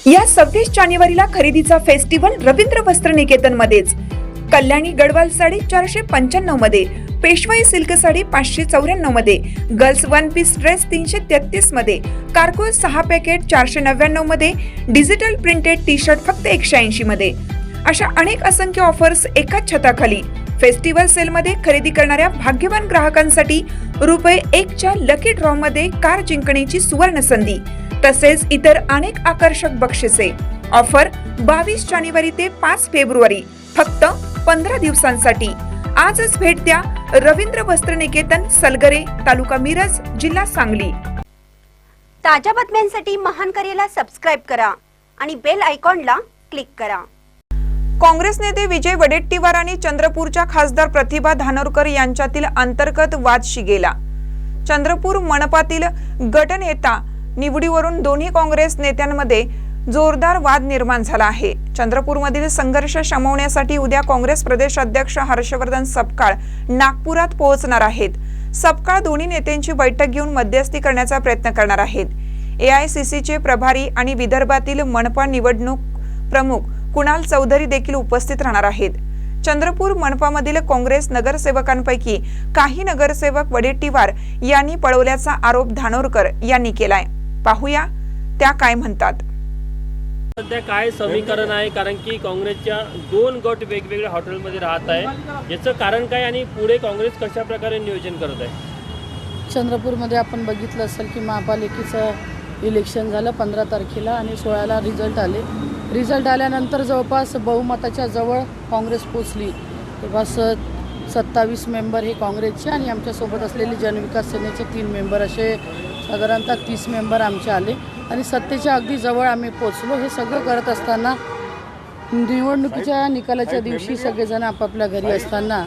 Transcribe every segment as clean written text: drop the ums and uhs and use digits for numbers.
या 26 जानेवारीला खरेदीचा फेस्टिवल रवींद्र वस्त्र निकेतन मध्येच। कल्याणी गडवाल साडी 495 मध्ये, पेशवाई सिल्क साडी 594 मध्ये, गर्ल्स वन पीस ड्रेस 333 मध्ये, कार्गो 6 पॅकेट 499 मध्ये, डिजिटल प्रिंटेड टी शर्ट फक्त 180 मध्ये। अशा अनेक असंख्य ऑफर्स एकाच छताखाली। फेस्टिवल सेल मध्ये खरेदी करणाऱ्या भाग्यवान ग्राहकांसाठी ₹1 च्या लकी ड्रॉ मध्ये कार जिंकण्याची सुवर्ण संधी, तसेच इतर अनेक आकर्षक बक्षिसे। ऑफर 22 जानेवारी ते 5 फेब्रुवारी, फक्त 15 दिवसांसाठी। आजच भेट द्या रवींद्र वस्त्र निकेतन, सलगरे, तालुका मिरज, जिल्हा सांगली। ताज्या बातम्यांसाठी महान करेला सबस्क्राइब करा आणि बेल आयकॉनला क्लिक करा। काँग्रेस नेते विजय वडेट्टीवार आणि चंद्रपूरच्या खासदार प्रतिभा धानोरकर यांच्यातील अंतर्गत वाद शिगेला। चंद्रपूर मनपातील गटनेता निवडीवरून दोन्ही काँग्रेस नेत्यांमध्ये जोरदार वाद निर्माण झाला आहे। चंद्रपूरमधील संघर्ष शमवण्यासाठी उद्या काँग्रेस प्रदेश अध्यक्ष हर्षवर्धन सपकाळ नागपुरात पोहोचणार आहेत। सपकाळ दोन्ही नेत्यांची बैठक घेऊन मध्यस्थी करण्याचा प्रयत्न करणार आहेत। एआयसीसीचे प्रभारी आणि विदर्भातील मनपा निवडणूक प्रमुख कुणाल चौधरी देखील उपस्थित राहणार आहेत। चंद्रपूर मनपामधील काँग्रेस नगरसेवकांपैकी काही नगरसेवक वडेट्टीवार यांनी पळवल्याचा आरोप धानोरकर यांनी केलाय। पाहूया त्या काय म्हणतात। सध्या काय समीकरण आहे, कारण की काँग्रेसच्या 2 गट वेगवेगळ्या हॉटेलमध्ये राहत आहे, याचं कारण काय आणि पुढे काँग्रेस कशा प्रकारे नियोजन करत आहे? चंद्रपूरमध्ये आपण बघितलं असेल की महापालिकेचं इलेक्शन झालं 15 तारखेला आणि 16ला रिझल्ट आले। रिझल्ट आल्यानंतर जवळपास बहुमताच्या जवळ काँग्रेस पोचली। तेव्हा 27 मेंबर हे काँग्रेसचे आणि आमच्यासोबत असलेले जनविकास सेनेचे 3 मेंबर, असे साधारणतः 30 मेंबर आमचे आले आणि सत्तेच्या अगदी जवळ आम्ही पोचलो। हे सगळं करत असताना निवडणुकीच्या निकालाच्या दिवशी सगळेजण आपापल्या घरी असताना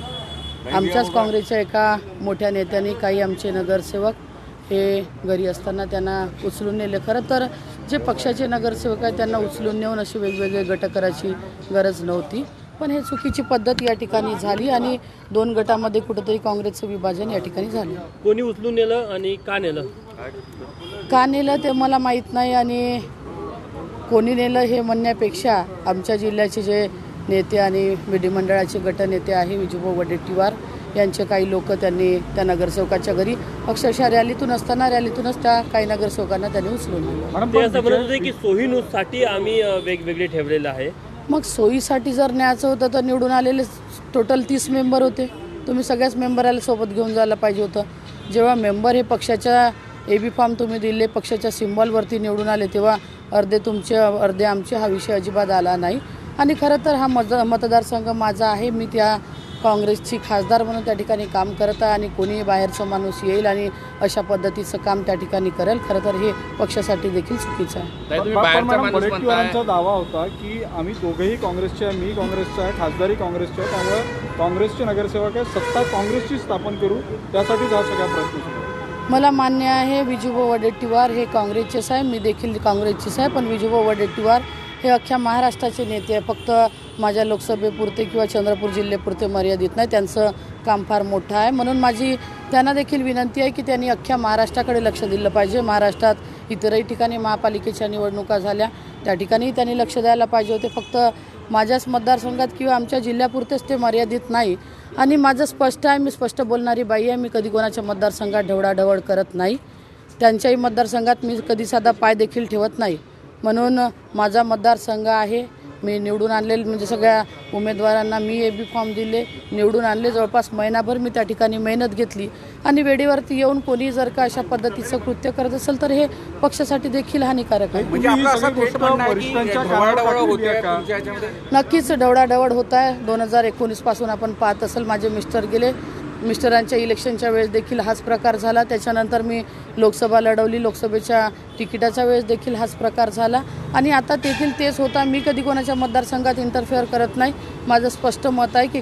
आमच्याच काँग्रेसच्या एका मोठ्या नेत्याने काही आमचे नगरसेवक हे घरी असताना त्यांना उचलून नेले। खरं तर जे पक्षाचे नगरसेवक आहेत त्यांना उचलून नेऊन अशी वेगवेगळे गट करायची गरज नव्हती, पण हे चुकीची पद्धत या ठिकाणी झाली आणि 2 गटामध्ये कुठेतरी काँग्रेसचं विभाजन या ठिकाणी झालं। कोणी उचलून नेलं आणि का नेलं? का नेलं ते मला माहीत नाही आणि कोणी नेलं हे म्हणण्यापेक्षा आमच्या जिल्ह्याचे जे नेते आणि विधिमंडळाचे गटनेते आहे विजूभाऊ वडेट्टीवार यांचे काही लोक त्यांनी त्या नगरसेवकाच्या घरी अक्षरशः रॅलीतून असताना रॅलीतूनच त्या काही नगरसेवकांना त्यांनी उचलून नेलं। ते असं म्हणत होते की सोयीनुसाठी आम्ही वेगवेगळे ठेवलेलं आहे। मग सोयीसाठी जर न्यायचं होतं तर निवडून आलेले टोटल 30 मेंबर होते, तुम्ही सगळ्याच मेंबराला सोबत घेऊन जायला पाहिजे होतं। जेव्हा मेंबर हे पक्षाच्या AB फॉर्म तुम्ही दिले, पक्षाच्या सिम्बॉलवरती निवडून आले, तेव्हा अर्धे तुमचे अर्धे आमचे हा विषय अजिबात आला नाही। आणि खरं तर हा मतदारसंघ माझा आहे, मी त्या काँग्रेसची खासदार म्हणून त्या ठिकाणी काम करत आहे आणि कोणीही बाहेरचा माणूस येईल आणि अशा पद्धतीचं काम त्या ठिकाणी करेल, खरं तर हे पक्षासाठी देखील चुकीचं आहे। वडेट्टीवारांचा दावा होता की आम्ही दोघेही काँग्रेसचे आहे, मी काँग्रेसचा आहे, खासदारी काँग्रेसचे आहे, त्यामुळे काँग्रेसचे नगरसेवक आहे, सत्ता काँग्रेसची स्थापन करू, त्यासाठीच हा सगळा प्रयत्न सुरू आहे। मला मान्य आहे विजूभाऊ वडेट्टीवार हे काँग्रेसचेच आहे, मी देखील काँग्रेसचीच आहे, पण विजूभाऊ वडेट्टीवार हे अख्ख्या महाराष्ट्राचे नेते आहे, फक्त माझ्या लोकसभेपुरते किंवा चंद्रपूर जिल्ह्यापुरते मर्यादित नाही, त्यांचं काम फार मोठं आहे। म्हणून माझी त्यांना देखील विनंती आहे की त्यांनी अख्ख्या महाराष्ट्राकडे लक्ष दिलं पाहिजे। महाराष्ट्रात इतरही ठिकाणी महापालिकेच्या निवडणुका झाल्या, त्या ठिकाणी त्यांनी लक्ष द्यायला पाहिजे होते। फक्त माझ्याच मतदारसंघात किंवा आमच्या जिल्ह्यापुरतेच ते मर्यादित नाही आणि माझं स्पष्ट आहे, मी स्पष्ट बोलणारी बाई आहे, मी कधी कोणाच्या मतदारसंघात ढवळाढवळ करत नाही, त्यांच्याही मतदारसंघात मी कधी साधा पाय देखील ठेवत नाही। म्हणून माझा मतदारसंघ आहे, मी निवडून आणलेले म्हणजे सगळ्या उमेदवारांना मी AB फॉर्म दिले, निवडून आणले, जवळपास महिनाभर मी त्या ठिकाणी मेहनत घेतली आणि वेळेवरती येऊन कोणी जर का अशा पद्धतीचं कृत्य करत असेल तर हे पक्षासाठी देखील हानिकारक आहे। नक्कीच ढवळाढवळ होत आहे। 2019 पासून आपण पाहत असेल, माझे मिस्टर गेले, मिस्टरांच्या इलेक्शनच्या वेळेस देखील हाच प्रकार झाला, त्याच्यानंतर मी लोकसभा लढवली, लोकसभेच्या तिकिटाच्या वेळेस देखील हाच प्रकार झाला आणि आता देखील तेच होता। मी कधी कोणाच्या मतदारसंघात इंटरफेअर करत नाही, माझं स्पष्ट मत आहे की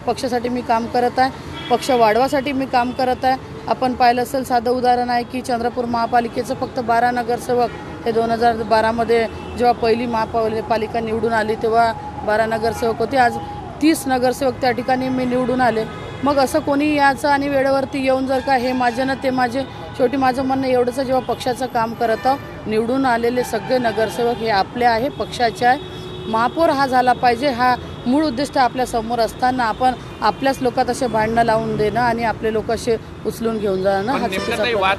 पक्षासाठी मी काम करत आहे, पक्ष वाढवासाठी मी काम करत आहे। आपण पाहिलं असेल, साधं उदाहरण आहे की चंद्रपूर महापालिकेचं फक्त 12 नगरसेवक हे 2012मध्ये जेव्हा पहिली महापालिका निवडून आली तेव्हा 12 नगरसेवक होते, आज 30 नगरसेवक त्या ठिकाणी मी निवडून आले। मग असं कोणी याचं आणि वेळेवरती येऊन जर का हे माझे ना ते माझे शेवटी माझं म्हणणं एवढंच आहे, जेव्हा पक्षाचं काम करत आहोत, निवडून आलेले सगळे नगरसेवक हे आपले आहे, पक्षाचे आहे. महापौर हा झाला पाहिजे, हा मूळ उद्दिष्ट आपल्या समोर असताना आपण आपल्याच लोकात असे भांडणं लावून देणं आणि आपले लोक असे उचलून घेऊन जाणं हा चुकीचा प्रकार.